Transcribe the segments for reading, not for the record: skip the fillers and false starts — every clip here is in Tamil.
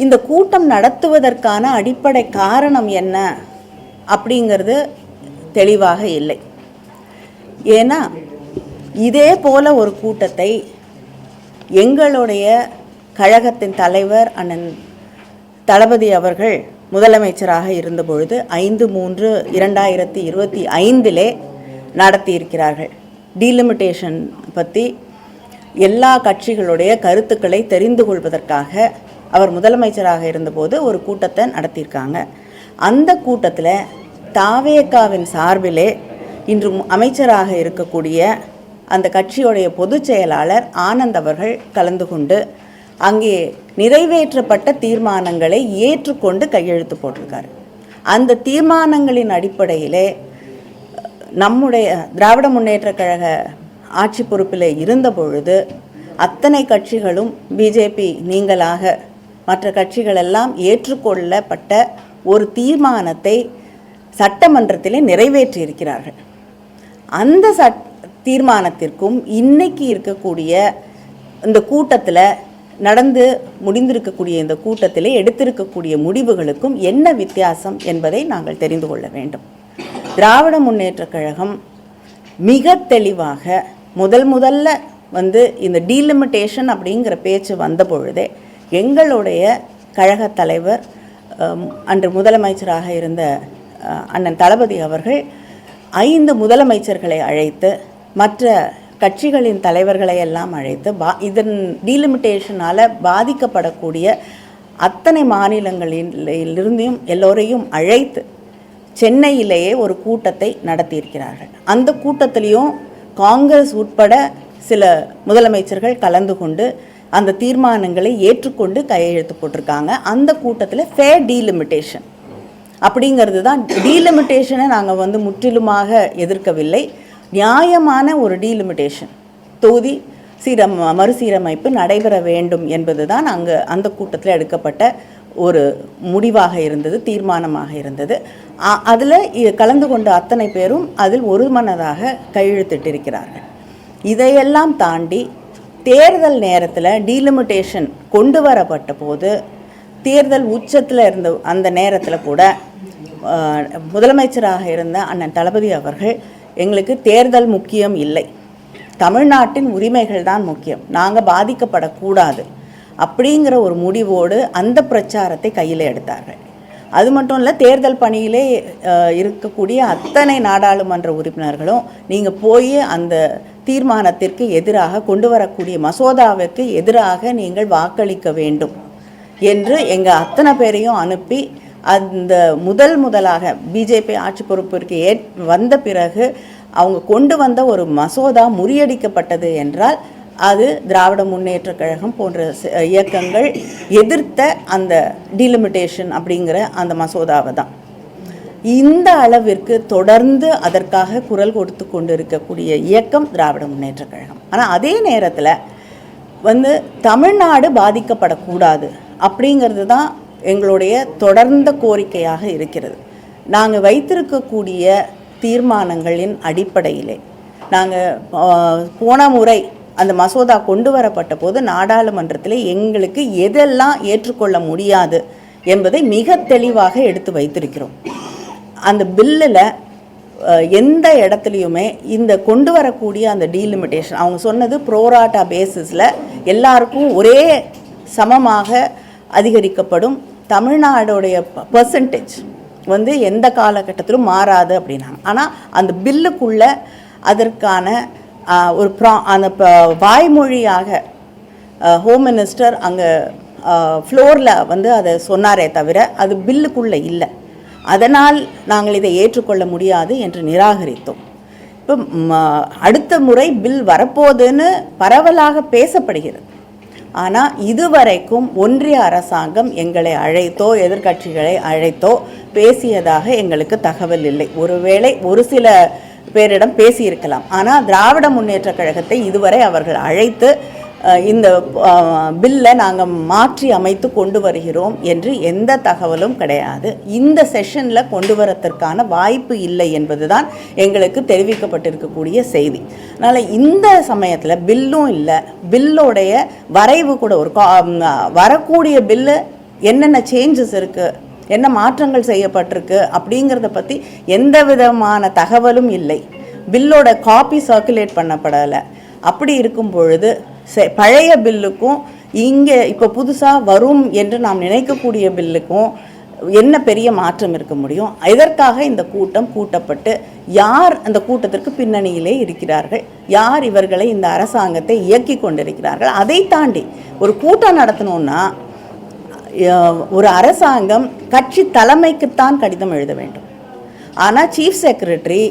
இந்த கூட்டம் நடத்துவதற்கான அடிப்படை காரணம் என்ன அப்படிங்கிறது தெளிவாக இல்லை. ஏன்னா இதே போல ஒரு கூட்டத்தை எங்களுடைய கழகத்தின் தலைவர் அண்ணன் தளபதி அவர்கள் முதலமைச்சராக இருந்தபொழுது 5/3/2025 நடத்தியிருக்கிறார்கள். டீலிமிட்டேஷன் பற்றி எல்லா கட்சிகளுடைய கருத்துக்களை தெரிந்து கொள்வதற்காக அவர் முதலமைச்சராக இருந்தபோது ஒரு கூட்டத்தை நடத்தியிருக்காங்க. அந்த கூட்டத்தில் தாவேகாவின் சார்பிலே இன்று அமைச்சராக இருக்கக்கூடிய அந்த கட்சியுடைய பொதுச் செயலாளர் ஆனந்த் அவர்கள் கலந்து கொண்டு அங்கே நிறைவேற்றப்பட்ட தீர்மானங்களை ஏற்றுக்கொண்டு கையெழுத்து போட்டிருக்காரு. அந்த தீர்மானங்களின் அடிப்படையிலே நம்முடைய திராவிட முன்னேற்றக் கழக ஆட்சி பொறுப்பில் இருந்த பொழுது அத்தனை கட்சிகளும் பிஜேபி நீங்களாக மற்ற கட்சிகளெல்லாம் ஏற்றுக்கொள்ளப்பட்ட ஒரு தீர்மானத்தை சட்டமன்றத்திலே நிறைவேற்றியிருக்கிறார்கள். அந்த தீர்மானத்திற்கும் இன்னைக்கு இருக்கக்கூடிய இந்த கூட்டத்தில் நடந்து முடிந்திருக்கக்கூடிய இந்த கூட்டத்திலே எடுத்திருக்கக்கூடிய முடிவுகளுக்கும் என்ன வித்தியாசம் என்பதை நாங்கள் தெரிந்து கொள்ள வேண்டும். திராவிட முன்னேற்றக் கழகம் மிக தெளிவாக முதல்ல இந்த டீலிமிட்டேஷன் அப்படிங்கிற பேச்சு வந்த பொழுதே எங்களுடைய கழக தலைவர் அன்று முதலமைச்சராக இருந்த அண்ணன் தளபதி அவர்கள் 5 முதலமைச்சர்களை அழைத்து மற்ற கட்சிகளின் தலைவர்களை எல்லாம் அழைத்து இதன் டீலிமிட்டேஷனால் பாதிக்கப்படக்கூடிய அத்தனை மாநிலங்களிலிருந்தும் எல்லோரையும் அழைத்து சென்னையிலேயே ஒரு கூட்டத்தை நடத்தியிருக்கிறார்கள். அந்த கூட்டத்திலையும் காங்கிரஸ் உட்பட சில முதலமைச்சர்கள் கலந்து கொண்டு அந்த தீர்மானங்களை ஏற்றுக்கொண்டு கையெழுத்து போட்டிருக்காங்க. அந்த கூட்டத்தில் ஃபேர் டீலிமிட்டேஷன் அப்படிங்கிறது தான். டீலிமிட்டேஷனை நாங்கள் முற்றிலுமாக எதிர்க்கவில்லை. நியாயமான ஒரு டீலிமிட்டேஷன் தொகுதி மறுசீரமைப்பு நடைபெற வேண்டும் என்பது தான் அந்த கூட்டத்தில் எடுக்கப்பட்ட ஒரு முடிவாக இருந்தது, தீர்மானமாக இருந்தது. அதில் கலந்து கொண்ட அத்தனை பேரும் அதில் ஒருமனதாக கையெழுத்திட்டிருக்கிறார்கள். இதையெல்லாம் தாண்டி தேர்தல் நேரத்தில் டீலிமிட்டேஷன் கொண்டு வரப்பட்ட போது தேர்தல் உச்சத்தில் இருந்த அந்த நேரத்தில் கூட முதலமைச்சராக இருந்த அண்ணன் தளபதி அவர்கள் எங்களுக்கு தேர்தல் முக்கியம் இல்லை, தமிழ்நாட்டின் உரிமைகள் தான் முக்கியம், நாங்கள் பாதிக்கப்படக்கூடாது அப்படிங்கிற ஒரு முடிவோடு அந்த பிரச்சாரத்தை கையில் எடுத்தார்கள். அது மட்டும் இல்லை, தேர்தல் பணியிலே இருக்கக்கூடிய அத்தனை நாடாளுமன்ற உறுப்பினர்களும் நீங்கள் போய் அந்த தீர்மானத்திற்கு எதிராக கொண்டு வரக்கூடிய மசோதாவுக்கு எதிராக நீங்கள் வாக்களிக்க வேண்டும் என்று எங்கள் அத்தனை பேரையும் அனுப்பி அந்த முதலாக பிஜேபி ஆட்சி பொறுப்பிற்கு வந்த பிறகு அவங்க கொண்டு வந்த ஒரு மசோதா முறியடிக்கப்பட்டது என்றால் அது திராவிட முன்னேற்றக் கழகம் போன்ற இயக்கங்கள் எதிர்த்த அந்த டீலிமிட்டேஷன் அப்படிங்கிற அந்த மசோதாவை தான். இந்த அளவிற்கு தொடர்ந்து அதற்காக குரல் கொடுத்து கொண்டு இருக்கக்கூடிய இயக்கம் திராவிட முன்னேற்றக் கழகம். ஆனால் அதே நேரத்தில் தமிழ்நாடு பாதிக்கப்படக்கூடாது அப்படிங்கிறது தான் எங்களுடைய தொடர்ந்த கோரிக்கையாக இருக்கிறது. நாங்கள் வைத்திருக்கக்கூடிய தீர்மானங்களின் அடிப்படையிலே நாங்கள் போன முறை அந்த மசோதா கொண்டு வரப்பட்ட போது நாடாளுமன்றத்தில் எங்களுக்கு எதெல்லாம் ஏற்றுக்கொள்ள முடியாது என்பதை மிக தெளிவாக எடுத்து வைத்திருக்கிறோம். அந்த பில்லில் எந்த இடத்துலையுமே இந்த கொண்டு வரக்கூடிய அந்த டீலிமிட்டேஷன் அவங்க சொன்னது ப்ரோராட்டா பேசிஸில் எல்லாருக்கும் ஒரே சமமாக அதிகரிக்கப்படும், தமிழ்நாடுடைய பர்சன்டேஜ் எந்த காலகட்டத்திலும் மாறாது அப்படின்னாங்க. ஆனால் அந்த பில்லுக்குள்ளே அதற்கான ஒரு அந்த வாய்மொழியாக ஹோம் மினிஸ்டர் அங்கே ஃப்ளோரில் அதை சொன்னாரே தவிர அது பில்லுக்குள்ளே இல்லை. அதனால் நாங்கள் இதை ஏற்றுக்கொள்ள முடியாது என்று நிராகரித்தோம். இப்போ அடுத்த முறை பில் வரப்போகுதுன்னு பரவலாக பேசப்படுகிறது. ஆனால் இதுவரைக்கும் ஒன்றிய அரசாங்கம் எங்களை அழைத்தோ எதிர்க்கட்சிகளை அழைத்தோ பேசியதாக எங்களுக்கு தகவல் இல்லை. ஒருவேளை ஒரு சில பேரிடம் பேசியிருக்கலாம். ஆனால் திராவிட முன்னேற்றக் கழகத்தை இதுவரை அவர்கள் அழைத்து இந்த பில்லை நாங்கள் மாற்றி அமைத்து கொண்டு வருகிறோம் என்று எந்த தகவலும் கிடையாது. இந்த செஷனில் கொண்டு வரத்திற்கான வாய்ப்பு இல்லை என்பது தான் எங்களுக்கு தெரிவிக்கப்பட்டிருக்கக்கூடிய செய்தி. அதனால் இந்த சமயத்தில் பில்லும் இல்லை, பில்லோடைய வரைவு கூட ஒரு வரக்கூடிய பில்லு என்னென்ன சேஞ்சஸ் இருக்குது, என்ன மாற்றங்கள் செய்யப்பட்டிருக்கு அப்படிங்கிறத பற்றி எந்த விதமான தகவலும் இல்லை. பில்லோட காப்பி சர்க்குலேட் பண்ணப்படலை. அப்படி இருக்கும் பொழுது பழைய பில்லுக்கும் இங்கே இப்போ புதுசாக வரும் என்று நாம் நினைக்கக்கூடிய பில்லுக்கும் என்ன பெரிய மாற்றம் இருக்க முடியும்? இதற்காக இந்த கூட்டம் கூட்டப்பட்டு யார் அந்த கூட்டத்திற்கு பின்னணியிலே இருக்கிறார்கள், யார் இவர்களை இந்த அரசாங்கத்தை இயக்கி கொண்டிருக்கிறார்கள், அதை தாண்டி ஒரு கூட்டம் நடத்தணும்னா ஒரு அரசாங்கம் கட்சி தலைமைக்குத்தான் கடிதம் எழுத வேண்டும். ஆனால் சீஃப் செக்ரட்டரி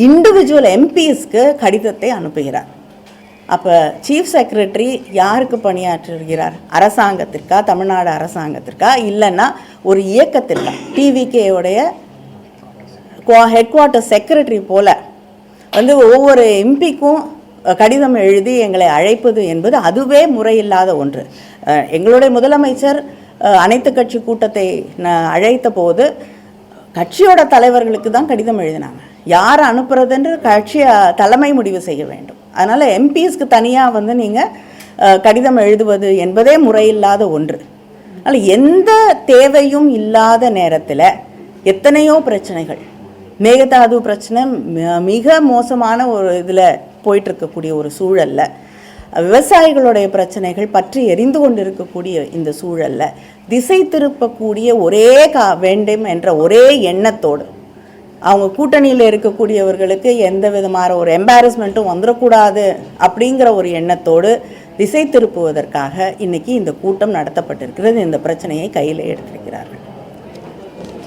இண்டிவிஜுவல் எம்பிஸ்க்கு கடிதத்தை அனுப்புகிறார். அப்போ சீஃப் செக்ரட்டரி யாருக்கு பணியாற்றுகிறார்? அரசாங்கத்திற்கா, தமிழ்நாடு அரசாங்கத்திற்கா, இல்லைன்னா ஒரு இயக்கத்திற்கா? டிவிகேவுடைய ஹெட் குவார்ட்டர் செக்ரட்டரி போல் ஒவ்வொரு எம்பிக்கும் கடிதம் எழுதி எங்களை அழைப்பது என்பது அதுவே முறையில்லாத ஒன்று. எங்களுடைய முதலமைச்சர் அனைத்து கட்சி கூட்டத்தை அழைத்த போது கட்சியோட தலைவர்களுக்கு தான் கடிதம் எழுதினாங்க. யார் அனுப்புறதுன்று கட்சி தலைமை முடிவு செய்ய வேண்டும். அதனால் எம்பிஸ்க்கு தனியாக நீங்கள் கடிதம் எழுதுவது என்பதே முறையில்லாத ஒன்று. அதனால் எந்த தேவையும் இல்லாத நேரத்தில் எத்தனையோ பிரச்சனைகள், மேகதாது பிரச்சனை மிக மோசமான ஒரு இதில் போயிட்டுருக்கக்கூடிய ஒரு சூழலில், விவசாயிகளுடைய பிரச்சனைகள் பற்றி எரிந்து கொண்டிருக்கக்கூடிய இந்த சூழலில் திசை திருப்பக்கூடிய ஒரே வேண்டும் என்ற ஒரே எண்ணத்தோடு அவங்க கூட்டணியில் இருக்கக்கூடியவர்களுக்கு எந்த விதமான ஒரு எம்பாரஸ்மெண்ட்டும் வந்துடக்கூடாது அப்படிங்கிற ஒரு எண்ணத்தோடு திசை திருப்புவதற்காக இன்னைக்கு இந்த கூட்டம் நடத்தப்பட்டிருக்கிறது. இந்த பிரச்சனையை கையில் எடுத்திருக்கிறார்கள்.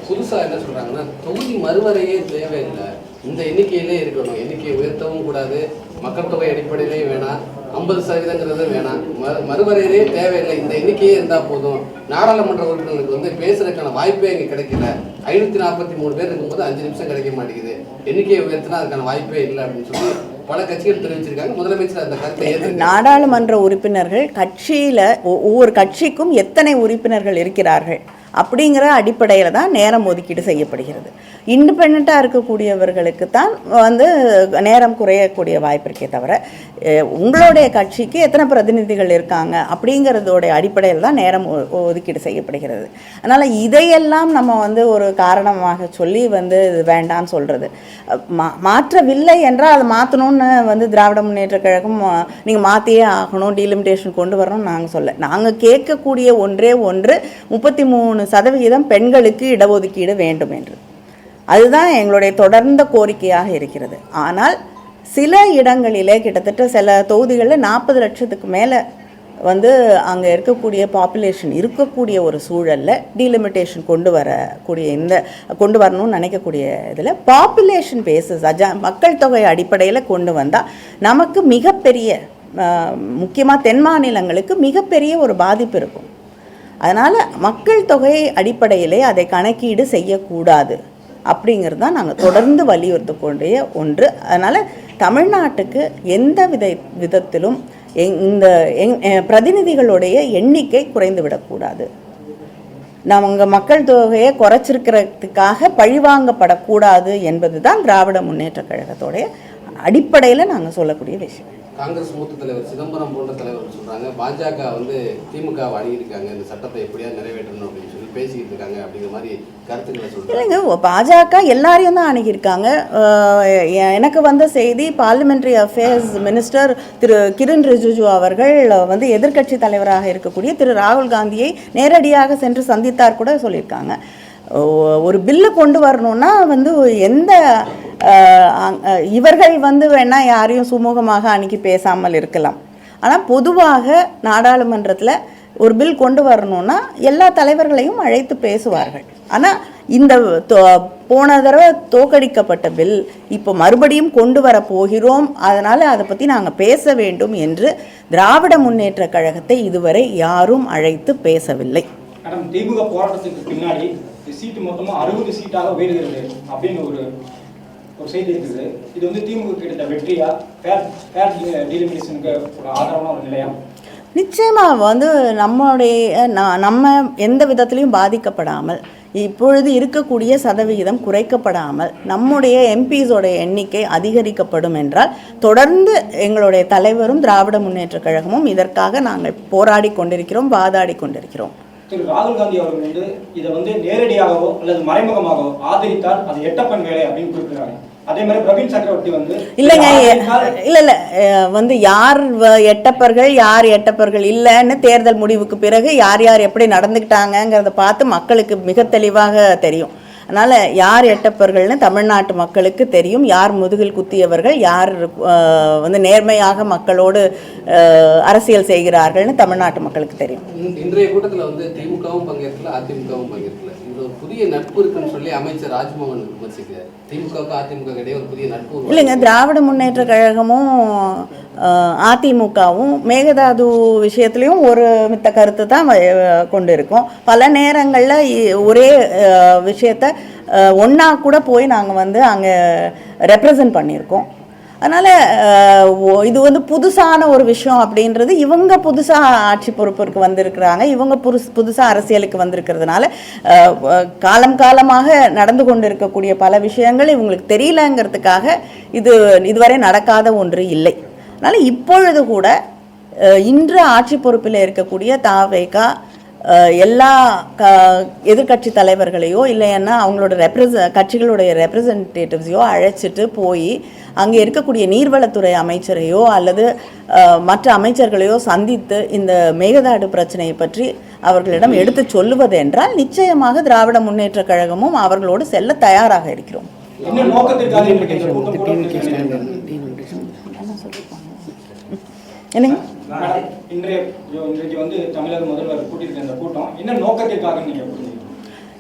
புதுசாக என்ன சொல்கிறாங்கன்னா, தொகுதி மறுவரையே தேவையில்லை, இந்த எண்ணிக்கையிலே இருக்கணும், எண்ணிக்கையை உயர்த்தவும் கூடாது, மக்கள் தொகை அடிப்படையிலே வேணாம், 50% வேணாம், மறுவரையிலே தேவையில்லை, இந்த எண்ணிக்கையே இருந்தால் போதும், நாடாளுமன்ற உறுப்பினர்களுக்கு பேசுறதுக்கான வாய்ப்பே இங்கே கிடைக்கல, 543 பேர் இருக்கும்போது 5 நிமிஷம் கிடைக்க மாட்டேங்குது, எண்ணிக்கையை உயர்த்தினா அதுக்கான வாய்ப்பே இல்லை அப்படின்னு சொல்லி பல கட்சிகள் தெரிவிச்சிருக்காங்க. முதலமைச்சர் அந்த கருத்தை நாடாளுமன்ற உறுப்பினர்கள் கட்சியில் ஒவ்வொரு கட்சிக்கும் எத்தனை உறுப்பினர்கள் இருக்கிறார்கள் அப்படிங்கிற அடிப்படையில் தான் நேரம் ஒதுக்கீடு செய்யப்படுகிறது. இண்டிபெண்ட்டாக இருக்கக்கூடியவர்களுக்கு தான் நேரம் குறையக்கூடிய வாய்ப்பு இருக்கே தவிர உங்களுடைய கட்சிக்கு எத்தனை பிரதிநிதிகள் இருக்காங்க அப்படிங்கிறதோடைய அடிப்படையில் தான் நேரம் ஒதுக்கீடு செய்யப்படுகிறது. அதனால் இதையெல்லாம் நம்ம ஒரு காரணமாக சொல்லி இது வேண்டான்னு சொல்கிறது. மாற்றவில்லை என்றால் அதை மாற்றணும்னு திராவிட முன்னேற்ற கழகம் நீங்கள் மாற்றியே ஆகணும், டீலிமிட்டேஷன் கொண்டு வரணும்னு நாங்கள் சொல்ல. நாங்கள் கேட்கக்கூடிய ஒன்றே ஒன்று 33% பெண்களுக்கு இடஒதுக்கீடு வேண்டும் என்று. அதுதான் எங்களுடைய தொடர்ந்த கோரிக்கையாக இருக்கிறது. ஆனால் சில இடங்களிலே கிட்டத்தட்ட சில தொகுதிகளில் 40 லட்சத்துக்கு மேலே அங்கே இருக்கக்கூடிய பாப்புலேஷன் இருக்கக்கூடிய ஒரு சூழலில் டீலிமிட்டேஷன் கொண்டு வரணும்னு நினைக்கக்கூடிய இதில் பாப்புலேஷன் பேசிஸ் மக்கள் தொகை அடிப்படையில் கொண்டு வந்தால் நமக்கு மிகப்பெரிய, முக்கியமாக தென் மாநிலங்களுக்கு மிகப்பெரிய ஒரு பாதிப்பு இருக்கும். அதனால் மக்கள் தொகை அடிப்படையிலே அதை கணக்கீடு செய்யக்கூடாது அப்படிங்கிறது தான் நாங்கள் தொடர்ந்து வலியுறுத்தக்கூடிய ஒன்று. அதனால் தமிழ்நாட்டுக்கு எந்த விதத்திலும் இந்த பிரதிநிதிகளுடைய எண்ணிக்கை குறைந்து விடக்கூடாது. நம்ம மக்கள் தொகையை குறைச்சிருக்கிறதுக்காக பழிவாங்கப்படக்கூடாது என்பது தான் திராவிட முன்னேற்ற கழகத்தோடைய அடிப்படையில் நாங்கள் சொல்லக்கூடிய விஷயம். காங்கிரஸ் மூத்த தலைவர் சிதம்பரம் போன்ற தலைவர்கள் சொல்றாங்க, பாஜக திமுகவை அணுகியிருக்காங்க, இந்த சட்டத்தை எப்படியா நிறைவேற்றணும் அப்படின்னு சொல்லி பேசிக்கிட்டு இருக்காங்க அப்படிங்கிற மாதிரி கருத்துக்களை சொல்றாங்க. இல்லைங்க, பாஜக எல்லாரையும் தான் அணுகியிருக்காங்க. எனக்கு வந்த செய்தி, பார்லிமெண்ட்ரி அஃபேர்ஸ் மினிஸ்டர் திரு கிரண் ரிஜிஜு அவர்கள் எதிர்க்கட்சி தலைவராக இருக்கக்கூடிய திரு ராகுல் காந்தியை நேரடியாக சென்று சந்தித்தார் கூட சொல்லியிருக்காங்க. ஒரு பில்லு கொண்டு வரணும்னா எந்த இவர்கள் வேணால் யாரையும் சுமூகமாக அன்றைக்கி பேசாமல் இருக்கலாம். ஆனால் பொதுவாக நாடாளுமன்றத்தில் ஒரு பில் கொண்டு வரணும்னா எல்லா தலைவர்களையும் அழைத்து பேசுவார்கள். ஆனால் இந்த போன தடவை தோற்கடிக்கப்பட்ட பில் இப்போ மறுபடியும் கொண்டு வர போகிறோம், அதனால் அதை பற்றி நாங்கள் பேச வேண்டும் என்று திராவிட முன்னேற்ற கழகத்தை இதுவரை யாரும் அழைத்து பேசவில்லை. திமுக போராட்டத்துக்கு பின்னாடி சீட்டு மொத்தமாக 60 சீட்டாக உயர்கிறது அப்படின்னு ஒரு செய்தி இருக்குது. இது திமுக கிடைத்த வெற்றியா, ஃபேர் டீலிமிட்டேஷனுக்கு ஒரு ஆதரவான ஒரு நிலையா? நிச்சயமாக நம்ம எந்த விதத்திலையும் பாதிக்கப்படாமல், இப்பொழுது இருக்கக்கூடிய சதவிகிதம் குறைக்கப்படாமல் நம்முடைய எம்பிஸோடைய எண்ணிக்கை அதிகரிக்கப்படும் என்றால் தொடர்ந்து எங்களுடைய தலைவரும் திராவிட முன்னேற்ற கழகமும் இதற்காக நாங்கள் போராடி கொண்டிருக்கிறோம், வாதாடி கொண்டிருக்கிறோம். திரு ராகுல் காந்தி அவர்கள் வந்து இதை வந்து நேரடியாகவோ அல்லது மறைமுகமாகவோ ஆதரித்தால் அது எட்டப்பன் வேலை அப்படின்னு குறிப்பிடுறாங்க. அதே மாதிரி பிரவீன் சக்கரவர்த்தி வந்து இல்லைங்க, இல்லை வந்து யார் எட்டப்பர்கள் யார் எட்டப்பர்கள் இல்லைன்னு தேர்தல் முடிவுக்கு பிறகு யார் யார் எப்படி நடந்துக்கிட்டாங்கங்கிறத பார்த்து மக்களுக்கு மிக தெளிவாக தெரியும். அதனால் யார் எட்டப்பர்கள்னு தமிழ்நாட்டு மக்களுக்கு தெரியும். யார் முதுகில் குத்தியவர்கள், யார் வந்து நேர்மையாக மக்களோடு அரசியல் செய்கிறார்கள்னு தமிழ்நாட்டு மக்களுக்கு தெரியும். இன்றைய கூட்டத்தில் வந்து திமுகவும் பங்கேற்கல, அதிமுகவும் பங்கேற்கல. இது ஒரு புதிய நட்பு இருக்குன்னு சொல்லி அமைச்சர் ராஜ்மோகன் விமர்சிக்கிறார். திமுகவுக்கு அதிமுக இடையே ஒரு புதிய நட்பு இல்லைங்க. திராவிட முன்னேற்ற கழகமும் அதிமுகவும் மேகதாது விஷயத்துலையும் ஒரு மித்த கருத்து தான் கொண்டு இருக்கும். பல நேரங்களில் ஒரே விஷயத்த ஒன்றா கூட போய் நாங்கள் வந்து அங்கே ரெப்ரசன்ட் பண்ணியிருக்கோம். அதனால் இது வந்து புதுசான ஒரு விஷயம் அப்படின்றது, இவங்க புதுசாக ஆட்சி பொறுப்பிற்கு வந்திருக்கிறாங்க, இவங்க புதுசாக அரசியலுக்கு வந்திருக்கிறதுனால காலமாக நடந்து கொண்டு இருக்கக்கூடிய பல விஷயங்கள் இவங்களுக்கு தெரியலங்கிறதுக்காக இதுவரை நடக்காத ஒன்று இல்லை. அதனால் இப்பொழுது கூட இன்று ஆட்சி பொறுப்பில் இருக்கக்கூடிய தாவேகா எல்லா எதிர்கட்சி தலைவர்களையோ இல்லைன்னா அவங்களோட கட்சிகளுடைய ரெப்ரசன்டேட்டிவ்ஸையோ அழைச்சிட்டு போய் அங்கே இருக்கக்கூடிய நீர்வளத்துறை அமைச்சரையோ அல்லது மற்ற அமைச்சர்களையோ சந்தித்து இந்த மேகதாடு பிரச்சனையை பற்றி அவர்களிடம் எடுத்து சொல்லுவது என்றால் நிச்சயமாக திராவிட முன்னேற்ற கழகமும் அவர்களோடு செல்ல தயாராக இருக்கிறோம். என்னங்க இன்றைக்கு வந்து தமிழக முதல்வர் கூட்டியிருக்க இந்த கூட்டம் என்ன நோக்கத்திற்காக நீங்க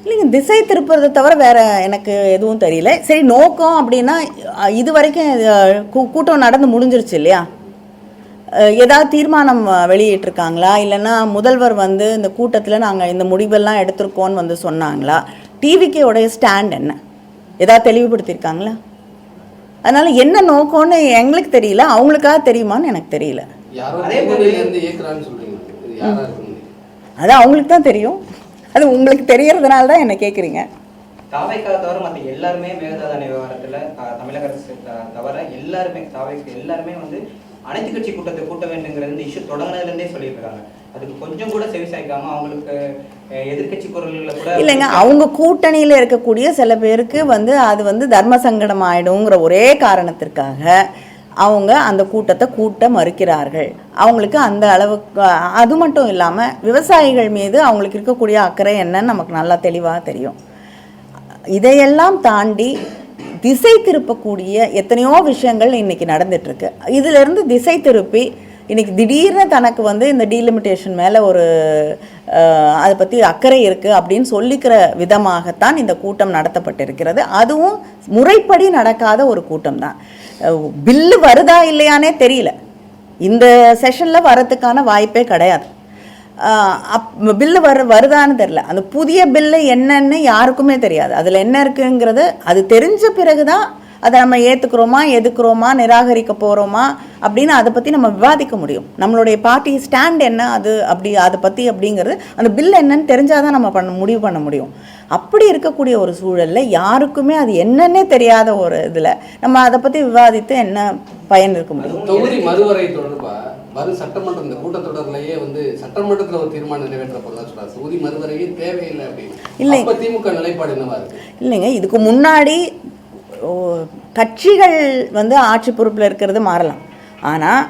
இல்லைங்க, திசை திருப்புறதை தவிர வேற எனக்கு எதுவும் தெரியல. சரி, நோக்கம் அப்படின்னா இது வரைக்கும் கூட்டம் நடந்து முடிஞ்சிருச்சு இல்லையா? ஏதாவது தீர்மானம் வெளியிட்டிருக்காங்களா? இல்லைன்னா முதல்வர் வந்து இந்த கூட்டத்தில் நாங்கள் இந்த முடிவெல்லாம் எடுத்திருக்கோன்னு வந்து சொன்னாங்களா? டிவிக்கேவுடைய ஸ்டாண்ட் என்ன, ஏதாவது தெளிவுபடுத்தியிருக்காங்களா? அதனால் என்ன நோக்கம்னு எங்களுக்கு தெரியல, அவங்களுக்காக தெரியுமான்னு எனக்கு தெரியல. அது அவங்களுக்கு தான் தெரியும். அது உங்களுக்கு தெரியறதுனால தான் என்ன கேட்குறீங்க. தாவைக்காக தவிர மற்ற எல்லாருமே மேகதாது விவகாரத்தில் தமிழக அரசு தவிர எல்லாருமே வந்து அனைத்து கட்சி கூட்டத்தை கூட்ட வேண்டுங்கிறது இந்த இஷ்யூ தொடங்கினதுலேருந்தே சொல்லியிருக்காங்க. அதுக்கு கொஞ்சம் கூட செவி சாய்க்காம அவங்களுக்கு எதிர்கட்சி குரல்களை கூட இல்லைங்க, அவங்க கூட்டணியில் இருக்கக்கூடிய சில பேருக்கு வந்து அது வந்து தர்ம சங்கடம் ஆயிடுங்கிற ஒரே காரணத்திற்காக அவங்க அந்த கூட்டத்தை கூட்ட மறுக்கிறார்கள். அவங்களுக்கு அந்த அளவுக்கு, அது மட்டும் இல்லாமல் விவசாயிகள் மீது அவங்களுக்கு இருக்கக்கூடிய அக்கறை என்னன்னு நமக்கு நல்லா தெளிவாக தெரியும். இதையெல்லாம் தாண்டி திசை திருப்பக்கூடிய எத்தனையோ விஷயங்கள் இன்றைக்கி நடந்துகிட்ருக்கு. இதிலிருந்து திசை திருப்பி இன்றைக்கி திடீர்னு தனக்கு வந்து இந்த டீலிமிட்டேஷன் மேலே ஒரு அதை பற்றி அக்கறை இருக்குது அப்படின்னு சொல்லிக்கிற விதமாகத்தான் இந்த கூட்டம் நடத்தப்பட்டிருக்கிறது. அதுவும் முறைப்படி நடக்காத ஒரு கூட்டம் தான். பில்லு வருதா இல்லையானே தெரியல. இந்த செஷனில் வரத்துக்கான வாய்ப்பே கிடையாது. பில்லு வருதான்னு தெரில. அந்த புதிய பில்லு என்னன்னு யாருக்குமே தெரியாது. அதில் என்ன இருக்குங்கிறது அது தெரிஞ்ச பிறகு தான் அதை நம்ம ஏற்றுக்கிறோமா, எதுக்குறோமா, நிராகரிக்க போகிறோமா அப்படின்னு அதை பற்றி நம்ம விவாதிக்க முடியும். நம்மளுடைய பார்ட்டி ஸ்டாண்ட் என்ன அதை பற்றி அப்படிங்கிறது அந்த பில் என்னன்னு தெரிஞ்சாதான் நம்ம முடிவு பண்ண முடியும். அப்படி இருக்கக்கூடிய ஒரு சூழலில் யாருக்குமே அது என்னன்னே தெரியாத ஒரு இதில் நம்ம அதை பற்றி விவாதித்து என்ன பயன் இருக்க முடியும்? தொகுதி மறுவரை தொடர்பா வரும் சட்டமன்றம் இந்த கூட்டத்தொடர்லையே வந்து சட்டமன்றத்தில் ஒரு தீர்மானம் நிறைவேற்றப்படலாம் சொல்றாங்க. தொகுதி மறுவரையே தேவையில்லை அப்படின்னு. இல்லை, திமுக நிலைப்பாடு என்னவா இருக்கு? இல்லைங்க, இதுக்கு முன்னாடி கட்சிகள் வந்து ஆட்சி பொறுப்பில் இருக்கிறது மாறலாம். ஆனால்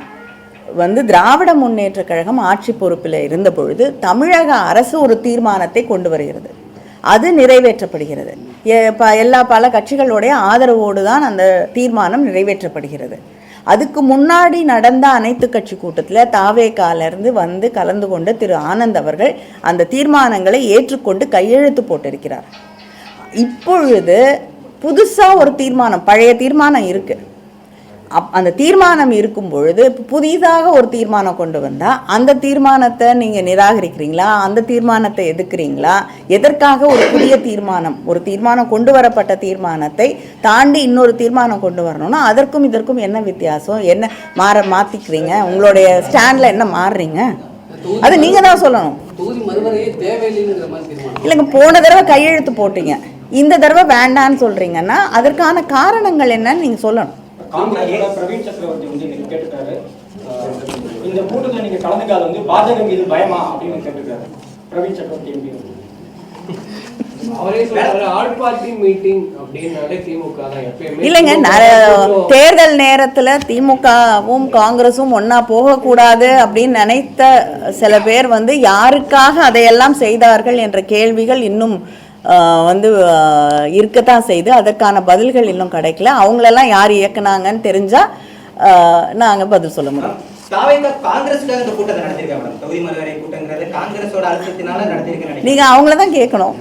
வந்து திராவிட முன்னேற்ற கழகம் ஆட்சி பொறுப்பில் இருந்த பொழுது தமிழக அரசு ஒரு தீர்மானத்தை கொண்டு வருகிறது, அது நிறைவேற்றப்படுகிறது. பல கட்சிகளுடைய ஆதரவோடு தான் அந்த தீர்மானம் நிறைவேற்றப்படுகிறது. அதுக்கு முன்னாடி நடந்த அனைத்து கட்சி கூட்டத்தில் தாவேகாலிருந்து வந்து கலந்து கொண்ட திரு ஆனந்த் அவர்கள் அந்த தீர்மானங்களை ஏற்றுக்கொண்டு கையெழுத்து போட்டிருக்கிறார். இப்பொழுது புதுசாக ஒரு தீர்மானம், பழைய தீர்மானம் இருக்குது, அந்த தீர்மானம் இருக்கும் பொழுது புதிதாக ஒரு தீர்மானம் கொண்டு வந்தால் அந்த தீர்மானத்தை நீங்கள் நிராகரிக்கிறீங்களா, அந்த தீர்மானத்தை எதிர்க்கிறீங்களா? எதற்காக ஒரு புதிய தீர்மானம் கொண்டு வரப்பட்ட தீர்மானத்தை தாண்டி இன்னொரு தீர்மானம் கொண்டு வரணும்னா அதற்கும் இதற்கும் என்ன வித்தியாசம்? என்ன மாற்றிக்கிறீங்க? உங்களுடைய ஸ்டாண்டில் என்ன மாறுறீங்க? அது நீங்கள் தான் சொல்லணும். இல்லைங்க, போன தடவை கையெழுத்து போட்டீங்க, இந்த தடவை வேண்டான்னு சொல்கிறீங்கன்னா அதற்கான காரணங்கள் என்னன்னு நீங்கள் சொல்லணும். பிரவீன் சக்கரவர்த்தி வந்து கேட்டுக்காரு, இந்த கூட்டத்தில் நீங்க கலந்துக்காத வந்து பாஜக மீது பயமா அப்படின்னு கேட்டுக்காரு. பிரவீன் சக்கரவர்த்தி எம்பி அவரே சொல்றாரு ஆல் பார்ட்டி மீட்டிங் அப்படின்னாலே திமுக தான் எப்பயுமே. இல்லைங்க, தேர்தல் நேரத்தில் திமுகவும் காங்கிரஸும் ஒன்றா போகக்கூடாது அப்படின்னு நினைத்த சில பேர் வந்து யாருக்காக அதையெல்லாம் செய்தார்கள் என்ற கேள்விகள் இன்னும் இருக்கத்தான் செய்து அதற்கான பதில்கள் இன்னும் கிடைக்கல. அவங்களெல்லாம் யார் இயக்குனாங்கன்னு தெரிஞ்சால் நாங்கள் பதில் சொல்ல முடியும். காங்கிரஸுக்காக இந்த கூட்டத்தை நடத்திருக்காங்க மேடம். தொகுதி மறுவரை கூட்டங்கிறது காங்கிரஸோட அழுத்தத்தினால நடத்திருக்கேன். நீங்கள் அவங்கள தான் கேட்கணும்.